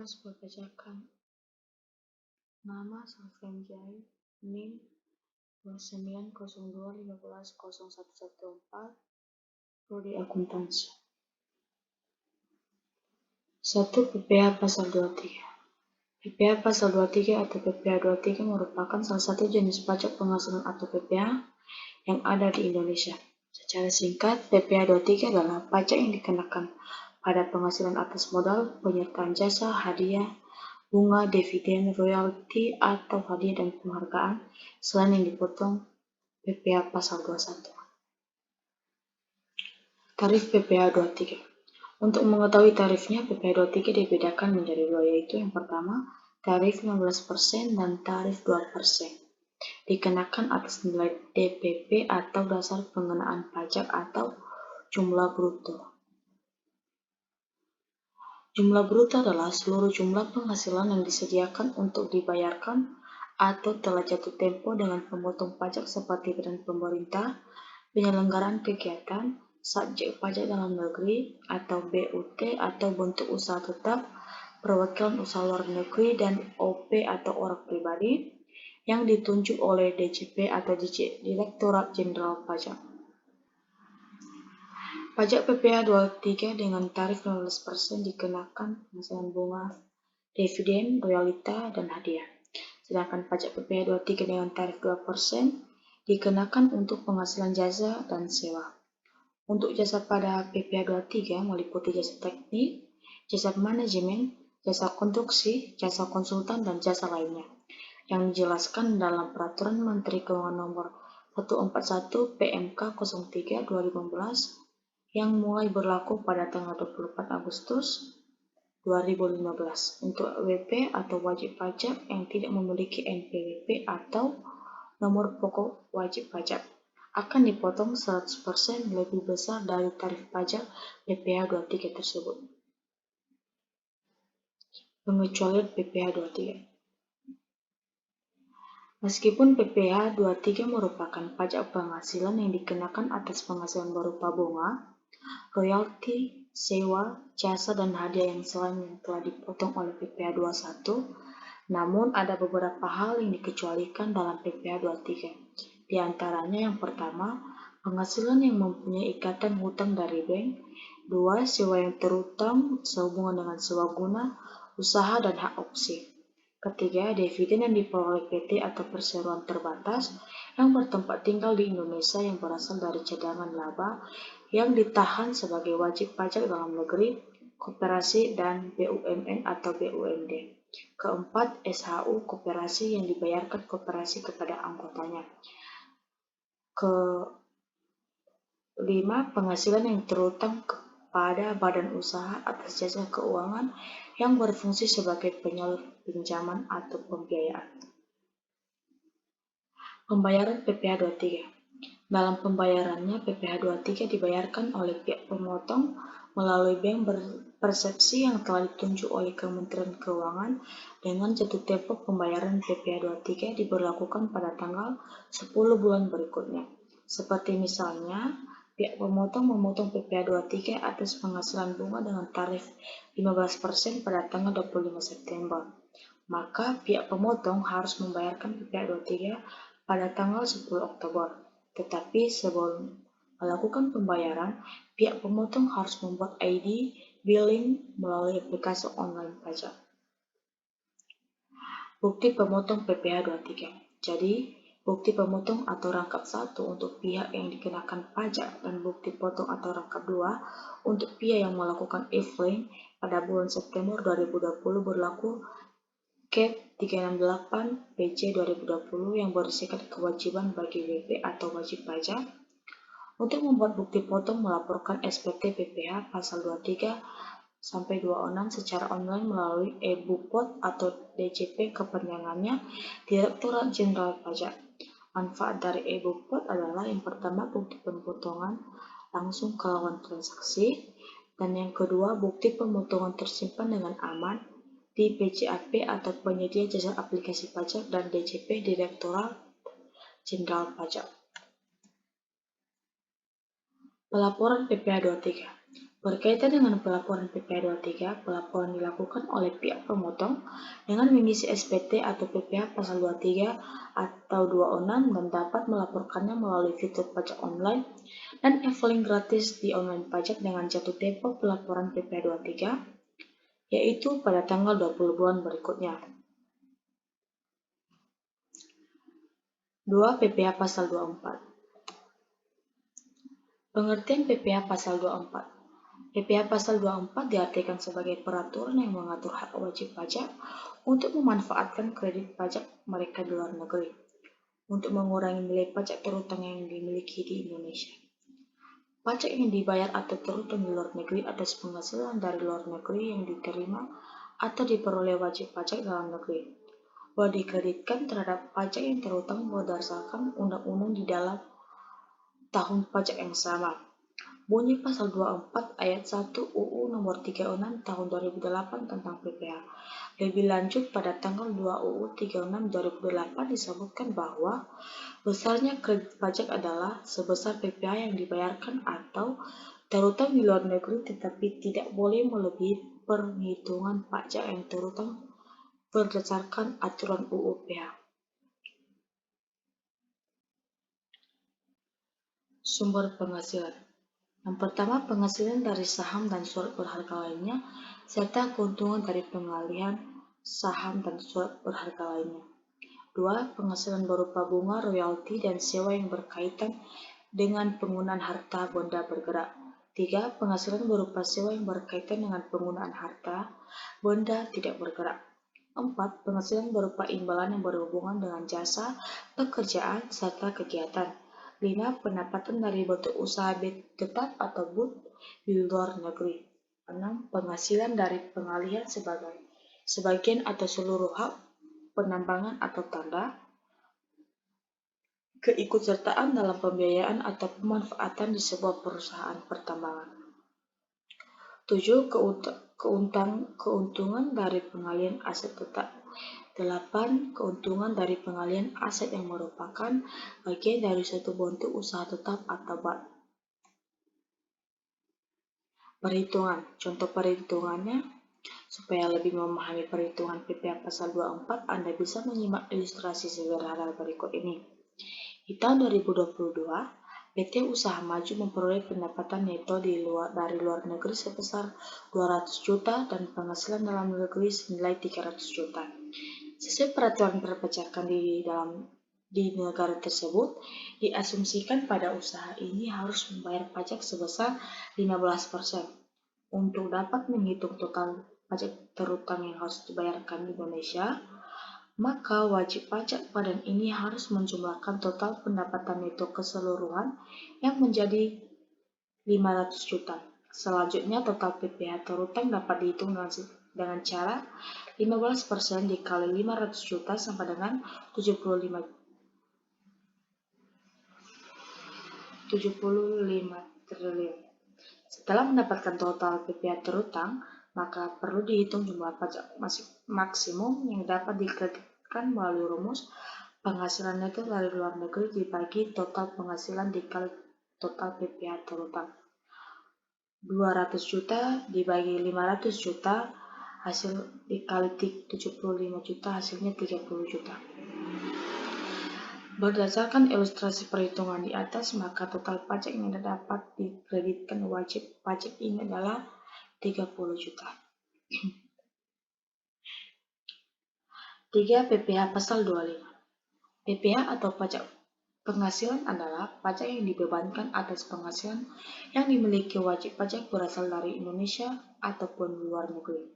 Tugas perpajakan. Nama Salvenjai, NIM 2902150114, Prodi Akuntansi. 1. PPh Pasal 23. PPh Pasal 23 atau PPh 23 merupakan salah satu jenis pajak penghasilan atau PPh yang ada di Indonesia. Secara singkat, PPh 23 adalah pajak yang dikenakan pada penghasilan atas modal, penyertaan jasa, hadiah, bunga, dividen, royalti, atau hadiah dan penghargaan selain yang dipotong PPh Pasal 21. Tarif PPh 23. Untuk mengetahui tarifnya, PPh 23 dibedakan menjadi dua, yaitu yang pertama, tarif 15% dan tarif 2%. Dikenakan atas nilai DPP atau dasar pengenaan pajak atau jumlah bruto. Jumlah bruto adalah seluruh jumlah penghasilan yang disediakan untuk dibayarkan atau telah jatuh tempo dengan pemotong pajak seperti badan pemerintah, penyelenggaraan kegiatan, subjek pajak dalam negeri atau BUT atau bentuk usaha tetap, perwakilan usaha luar negeri, dan OP atau orang pribadi yang ditunjuk oleh DJP atau Direktorat Jenderal Pajak. Pajak PPh 23 dengan tarif 15% dikenakan penghasilan bunga, dividen, royalti, dan hadiah. Sedangkan pajak PPh 23 dengan tarif 2% dikenakan untuk penghasilan jasa dan sewa. Untuk jasa pada PPh 23 meliputi jasa teknik, jasa manajemen, jasa konstruksi, jasa konsultan, dan jasa lainnya, yang dijelaskan dalam Peraturan Menteri Keuangan Nomor 141 PMK 03/2015 yang mulai berlaku pada tanggal 24 Agustus 2015 untuk WP atau wajib pajak yang tidak memiliki NPWP atau nomor pokok wajib pajak akan dipotong 100% lebih besar dari tarif pajak PPh 23 tersebut. Pengecualian PPh 23. Meskipun PPh 23 merupakan pajak penghasilan yang dikenakan atas penghasilan berupa bunga, royalti, sewa, jasa, dan hadiah yang selain yang telah dipotong oleh PPh 21, namun ada beberapa hal yang dikecualikan dalam PPh 23. Di antaranya yang pertama, penghasilan yang mempunyai ikatan hutang dari bank. 2. Sewa yang terutang sehubungan dengan sewa guna, usaha, dan hak opsi. Ketiga, dividen yang diperoleh PT atau perseroan terbatas yang bertempat tinggal di Indonesia yang berasal dari cadangan laba yang ditahan sebagai wajib pajak dalam negeri, koperasi, dan BUMN atau BUMD. Keempat, SHU koperasi yang dibayarkan koperasi kepada anggotanya. Kelima, penghasilan yang terutang kepada badan usaha atas jasa keuangan yang berfungsi sebagai penyalur pinjaman atau pembiayaan. Pembayaran PPh 23. Dalam pembayarannya, PPh 23 dibayarkan oleh pihak pemotong melalui bank berpersepsi yang telah ditunjuk oleh Kementerian Keuangan dengan jatuh tempo pembayaran PPh 23 diberlakukan pada tanggal 10 bulan berikutnya. Seperti misalnya, pihak pemotong memotong PPh 23 atas penghasilan bunga dengan tarif 15% pada tanggal 25 September. Maka pihak pemotong harus membayarkan PPh 23 pada tanggal 10 Oktober. Tetapi sebelum melakukan pembayaran, pihak pemotong harus membuat ID billing melalui aplikasi online pajak. Bukti pemotong PPh 23. Jadi, bukti pemotong atau rangkap 1 untuk pihak yang dikenakan pajak dan bukti potong atau rangkap 2 untuk pihak yang melakukan e-filing pada bulan September 2020 berlaku Cap 368 PJ 2020 yang berisikan kewajiban bagi WP atau wajib pajak untuk membuat bukti potong melaporkan SPT PPh Pasal 23 sampai 26 secara online melalui e-Bupot atau DJP kepanjangannya Direktorat Jenderal Pajak. Manfaat dari e-Bupot adalah yang pertama bukti pemotongan langsung ke lawan transaksi, dan yang kedua bukti pemotongan tersimpan dengan aman di PJAP atau penyedia jasa aplikasi pajak dan DJP Direktorat Jenderal Pajak. Pelaporan PPh 23. Berkaitan dengan pelaporan PPh 23, pelaporan dilakukan oleh pihak pemotong dengan mengisi SPT atau PPh pasal 23 atau 26 dan dapat melaporkannya melalui fitur pajak online dan e-filing gratis di online pajak dengan jatuh tempo pelaporan PPh 23, yaitu pada tanggal 20 bulan berikutnya. 2. PPh pasal 24. Pengertian PPh pasal 24. PPh pasal 24 diartikan sebagai peraturan yang mengatur hak wajib pajak untuk memanfaatkan kredit pajak mereka di luar negeri, untuk mengurangi nilai pajak terutang yang dimiliki di Indonesia. Pajak yang dibayar atau terutang di luar negeri atas penghasilan dari luar negeri yang diterima atau diperoleh wajib pajak dalam negeri, bahwa dikreditkan terhadap pajak yang terutang berdasarkan undang-undang di dalam tahun pajak yang sama. Bunyi pasal 24 ayat 1 UU nomor 36 tahun 2008 tentang PPh. Lebih lanjut, pada tanggal 2 UU 36 2008 disebutkan bahwa besarnya kredit pajak adalah sebesar PPh yang dibayarkan atau terutang di luar negeri, tetapi tidak boleh melebihi perhitungan pajak yang terutang berdasarkan aturan UU PH. Sumber penghasilan. Yang pertama, penghasilan dari saham dan surat berharga lainnya, serta keuntungan dari pengalihan saham dan surat berharga lainnya. 2. Penghasilan berupa bunga, royalti, dan sewa yang berkaitan dengan penggunaan harta benda bergerak. 3. Penghasilan berupa sewa yang berkaitan dengan penggunaan harta benda tidak bergerak. 4. Penghasilan berupa imbalan yang berhubungan dengan jasa, pekerjaan, serta kegiatan. 5. Pendapatan dari bentuk usaha tetap atau BUT di luar negeri. 6. Penghasilan dari pengalihan sebagian atau seluruh hak penambangan atau tanda keikutsertaan dalam pembiayaan atau pemanfaatan di sebuah perusahaan pertambangan. 7. Keuntungan dari pengalihan aset tetap. 8. Keuntungan dari pengalihan aset yang merupakan bagian dari suatu bentuk usaha tetap atau BAT. Perhitungan. Contoh perhitungannya. Supaya lebih memahami perhitungan PPh pasal 24, Anda bisa menyimak ilustrasi sederhana berikut ini. Di tahun 2022, PT Usaha Maju memperoleh pendapatan neto dari luar negeri sebesar 200 juta dan penghasilan dalam negeri senilai 300 juta. Sesuai peraturan perpajakan di negara tersebut, diasumsikan pada usaha ini harus membayar pajak sebesar 15%. Untuk dapat menghitung total pajak terutang yang harus dibayarkan di Indonesia, maka wajib pajak badan ini harus menjumlahkan total pendapatan neto keseluruhan yang menjadi 500 juta. Selanjutnya, total PPh terutang dapat dihitung dengan cara 15% dikali 500 juta sama dengan 75 triliun. Setelah mendapatkan total PPh terutang, maka perlu dihitung jumlah pajak maksimum yang dapat dikreditkan melalui rumus penghasilan neto dari luar negeri dibagi total penghasilan dikali total PPh terutang. 200 juta dibagi 500 juta hasil dikali 75 juta hasilnya 30 juta. Berdasarkan ilustrasi perhitungan di atas, maka total pajak yang dapat dikreditkan wajib pajak ini adalah 30 juta. 3. PPh pasal 25. PPh atau pajak penghasilan adalah pajak yang dibebankan atas penghasilan yang dimiliki wajib pajak berasal dari Indonesia ataupun luar negeri.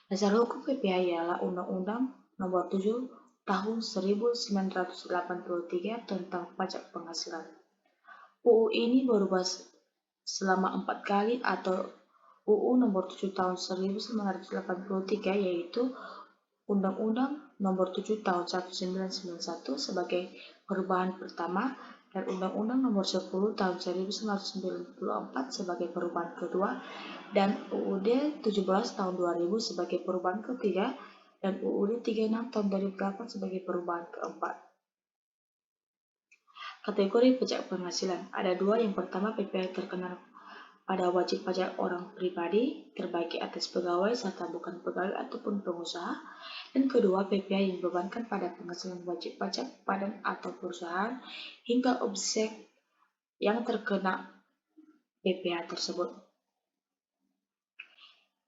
Dasar hukum PPh ialah Undang-Undang Nomor 7 Tahun 1983 tentang pajak penghasilan. UU ini berubah selama 4 kali atau UU Nomor 7 Tahun 1983 yaitu Undang-Undang Nomor 7 Tahun 1991 sebagai perubahan pertama dan Undang-Undang Nomor 10 Tahun 1994 sebagai perubahan kedua dan UUD 17 Tahun 2000 sebagai perubahan ketiga dan UUD 36 Tahun 2008 sebagai perubahan keempat. Kategori pajak penghasilan ada dua. Yang pertama, PPh terkena pada wajib pajak orang pribadi, terbagi atas pegawai serta bukan pegawai ataupun pengusaha. Dan kedua, PPh yang dibebankan pada penghasilan wajib pajak badan atau perusahaan hingga objek yang terkena PPh tersebut.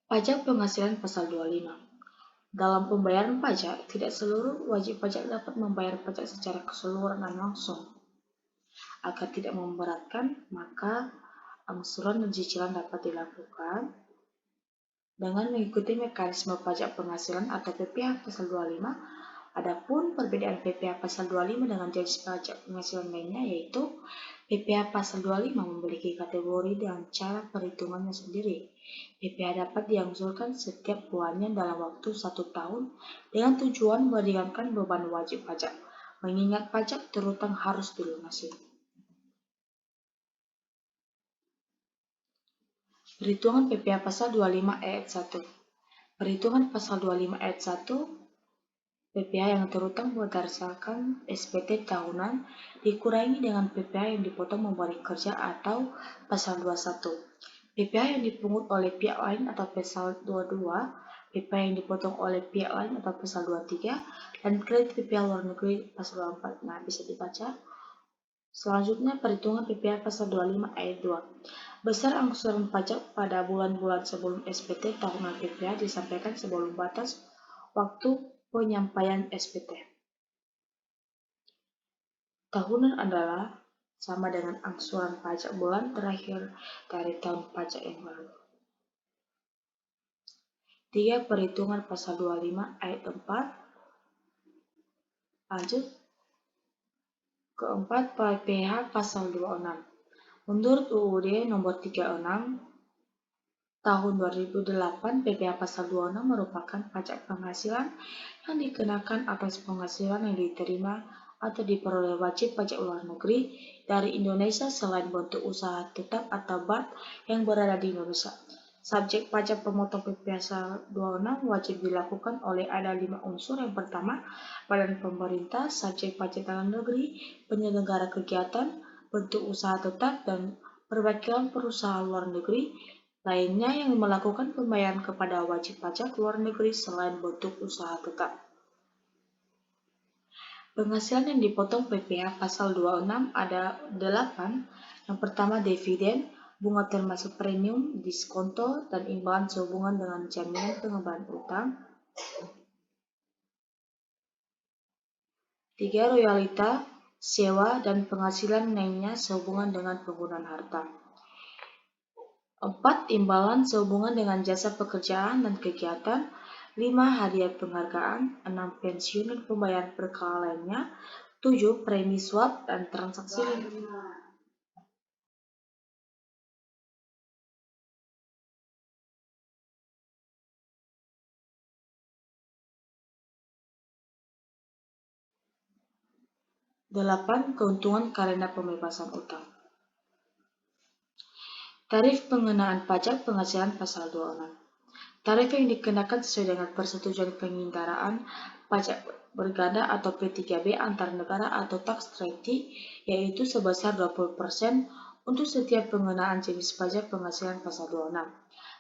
Pajak penghasilan pasal 25. Dalam pembayaran pajak, tidak seluruh wajib pajak dapat membayar pajak secara keseluruhan dan langsung. Agar tidak memberatkan, maka angsuran dan cicilan dapat dilakukan dengan mengikuti mekanisme pajak penghasilan atau PPh pasal 25. Adapun perbedaan PPh pasal 25 dengan jenis pajak penghasilan lainnya, yaitu PPh pasal 25 memiliki kategori dan cara perhitungannya sendiri. PPh dapat diangsurkan setiap bulannya dalam waktu 1 tahun dengan tujuan meringankan beban wajib pajak, mengingat pajak terutang harus dilunasi. Perhitungan PPh pasal 25 ayat 1. Perhitungan pasal 25 ayat 1, PPh yang terutang berdasarkan SPT tahunan dikurangi dengan PPh yang dipotong memberi kerja atau pasal 21. PPh yang dipungut oleh pihak lain atau pasal 22, PPh yang dipotong oleh pihak lain atau pasal 23, dan kredit PPh luar negeri pasal 24. Nah, bisa dibaca. Selanjutnya, perhitungan PPh pasal 25 ayat 2. Besar angsuran pajak pada bulan-bulan sebelum SPT tahunan PPh disampaikan sebelum batas waktu penyampaian SPT. Tahunan adalah sama dengan angsuran pajak bulan terakhir dari tahun pajak yang lalu. 3. Perhitungan pasal 25 ayat 4. Lanjut. Keempat, PPh pasal 26. Menurut UUD nomor 36 tahun 2008, PPh pasal 26 merupakan pajak penghasilan yang dikenakan atas penghasilan yang diterima atau diperoleh wajib pajak luar negeri dari Indonesia selain bentuk usaha tetap atau BAT yang berada di Indonesia. Subjek pajak pemotong PPh pasal 26 wajib dilakukan oleh ada 5 unsur. Yang pertama, badan pemerintah, subjek pajak dalam negeri, penyelenggara kegiatan, bentuk usaha tetap, dan perwakilan perusahaan luar negeri lainnya yang melakukan pembayaran kepada wajib pajak luar negeri selain bentuk usaha tetap. Penghasilan yang dipotong PPh pasal 26 ada 8. Yang pertama, dividen, bunga termasuk premium, diskonto, dan imbalan sehubungan dengan jaminan pengembangan utang. 3. Royalita, sewa, dan penghasilan lainnya sehubungan dengan penggunaan harta. 4. Imbalan sehubungan dengan jasa pekerjaan dan kegiatan. 5. Hadiah penghargaan. 6. Pensiun dan pembayaran berkala lainnya. 7. Premi swap dan transaksi. 8. Keuntungan karena pembebasan utang. Tarif pengenaan pajak penghasilan pasal 26. Tarif yang dikenakan sesuai dengan persetujuan pengindaraan pajak berganda atau P3B antar negara atau tax treaty, yaitu sebesar 20% untuk setiap pengenaan jenis pajak penghasilan pasal 26.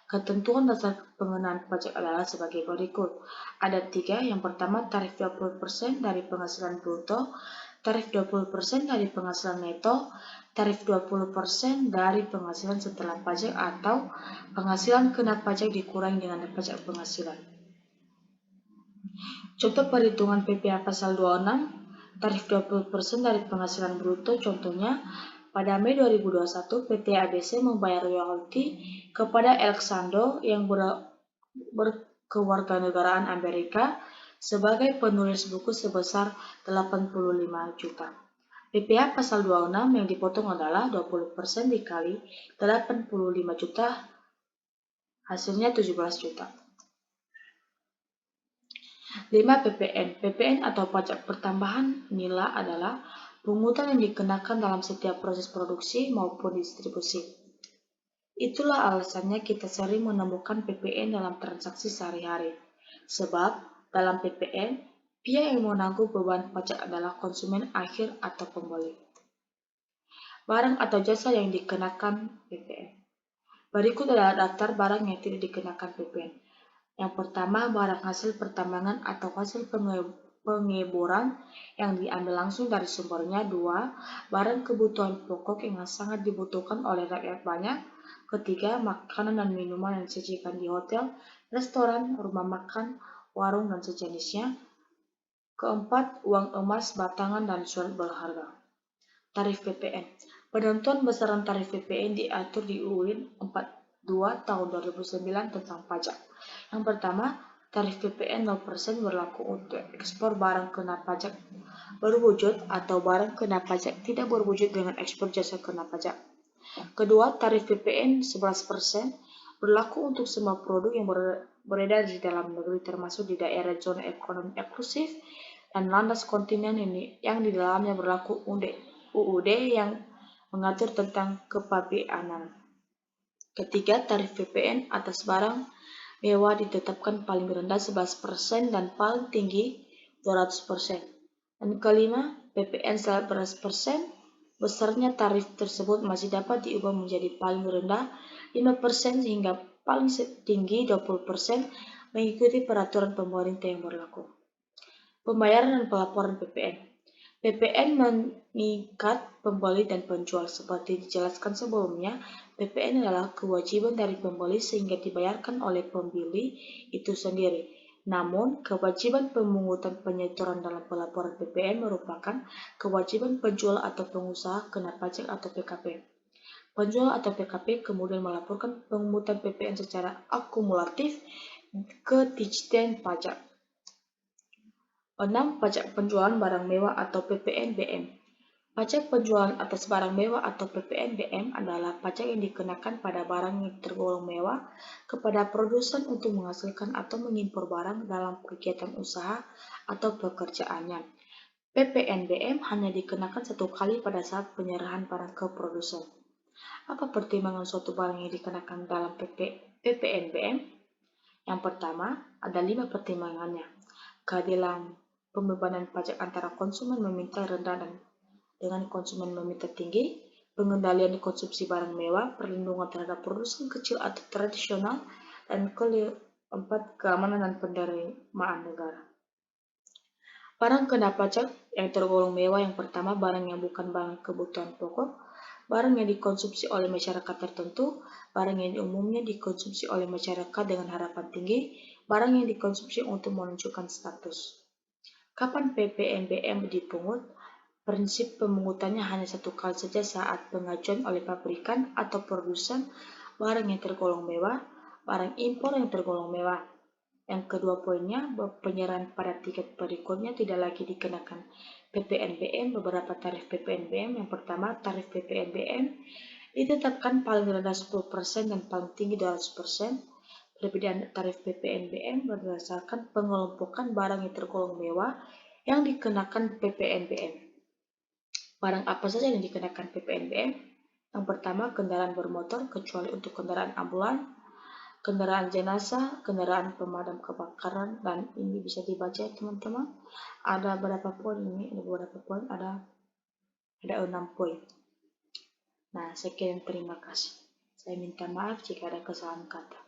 Ketentuan dasar pengenaan pajak adalah sebagai berikut. Ada 3. Yang pertama, tarif 20% dari penghasilan bruto, tarif 20% dari penghasilan neto, tarif 20% dari penghasilan setelah pajak atau penghasilan kena pajak dikurangi dengan pajak penghasilan. Contoh perhitungan PPh pasal 26, tarif 20% dari penghasilan bruto. Contohnya, pada Mei 2021, PT ABC membayar royalti kepada Alexandro yang berkewarganegaraan Amerika sebagai penulis buku sebesar 85 juta. PPh pasal 26 yang dipotong adalah 20% dikali 85 juta, hasilnya 17 juta. 5. PPN. PPN atau pajak pertambahan nilai adalah pungutan yang dikenakan dalam setiap proses produksi maupun distribusi. Itulah alasannya kita sering menemukan PPN dalam transaksi sehari-hari. Sebab dalam PPN, pihak yang menanggung beban pajak adalah konsumen akhir atau pembeli barang atau jasa yang dikenakan PPN. Berikut adalah daftar barang yang tidak dikenakan PPN. Yang pertama, barang hasil pertambangan atau hasil pengeboran yang diambil langsung dari sumbernya. 2. Barang kebutuhan pokok yang sangat dibutuhkan oleh rakyat banyak. Ketiga, makanan dan minuman yang disajikan di hotel, restoran, rumah makan, warung, dan sejenisnya. Keempat, uang emas, batangan, dan surat berharga. Tarif PPN. Penentuan besaran tarif PPN diatur di UUD 42 tahun 2009 tentang pajak. Yang pertama, tarif PPN 0% berlaku untuk ekspor barang kena pajak berwujud atau barang kena pajak tidak berwujud dengan ekspor jasa kena pajak. Kedua, tarif PPN 11% berlaku untuk semua produk yang beredar di dalam negeri termasuk di daerah zona ekonomi eksklusif dan landas kontinen yang di dalamnya berlaku UUD yang mengatur tentang kepabeanan. Ketiga, tarif PPN atas barang mewah ditetapkan paling rendah 11% dan paling tinggi 200%. Dan kelima, PPN 11%, besarnya tarif tersebut masih dapat diubah menjadi paling rendah 5% hingga paling tinggi 20% mengikuti peraturan pemerintah yang berlaku. Pembayaran dan pelaporan PPN. PPN mengikat pembeli dan penjual. Seperti dijelaskan sebelumnya, PPN adalah kewajiban dari pembeli sehingga dibayarkan oleh pembeli itu sendiri. Namun, kewajiban pemungutan penyetoran dalam pelaporan PPN merupakan kewajiban penjual atau pengusaha kena pajak atau PKP. Penjual atau PKP kemudian melaporkan pemungutan PPN secara akumulatif ke Ditjen Pajak. 6. Pajak penjualan barang mewah atau PPNBM. Pajak penjualan atas barang mewah atau PPNBM adalah pajak yang dikenakan pada barang yang tergolong mewah kepada produsen untuk menghasilkan atau mengimpor barang dalam kegiatan usaha atau pekerjaannya. PPNBM hanya dikenakan satu kali pada saat penyerahan barang ke produsen. Apa pertimbangan suatu barang yang dikenakan dalam PPNBM? Yang pertama, ada 5 pertimbangannya. Keadilan pembebanan pajak antara konsumen meminta rendah dan dengan konsumen meminta tinggi, pengendalian konsumsi barang mewah, perlindungan terhadap produsen kecil atau tradisional, dan keempat, keamanan dan penerimaan negara. Barang kena pajak yang tergolong mewah yang pertama, barang yang bukan barang kebutuhan pokok, barang yang dikonsumsi oleh masyarakat tertentu, barang yang umumnya dikonsumsi oleh masyarakat dengan harapan tinggi, barang yang dikonsumsi untuk menunjukkan status. Kapan PPNBM dipungut? Prinsip pemungutannya hanya satu kali saja saat pengajuan oleh pabrikan atau produsen barang yang tergolong mewah, barang impor yang tergolong mewah. Yang kedua poinnya, penyerahan pada tiket berikutnya tidak lagi dikenakan PPNBM. Beberapa tarif PPNBM. Yang pertama, tarif PPNBM ditetapkan paling rendah 10% dan paling tinggi 200%. Perbedaan tarif PPNBM berdasarkan pengelompokan barang yang tergolong mewah yang dikenakan PPNBM. Barang apa saja yang dikenakan PPNBM? Yang pertama, kendaraan bermotor kecuali untuk kendaraan ambulan, kendaraan jenazah, kendaraan pemadam kebakaran, dan ini bisa dibaca teman-teman. Ada berapa poin ini? Ada beberapa poin, ada 6 poin. Nah, sekian, terima kasih. Saya minta maaf jika ada kesalahan kata.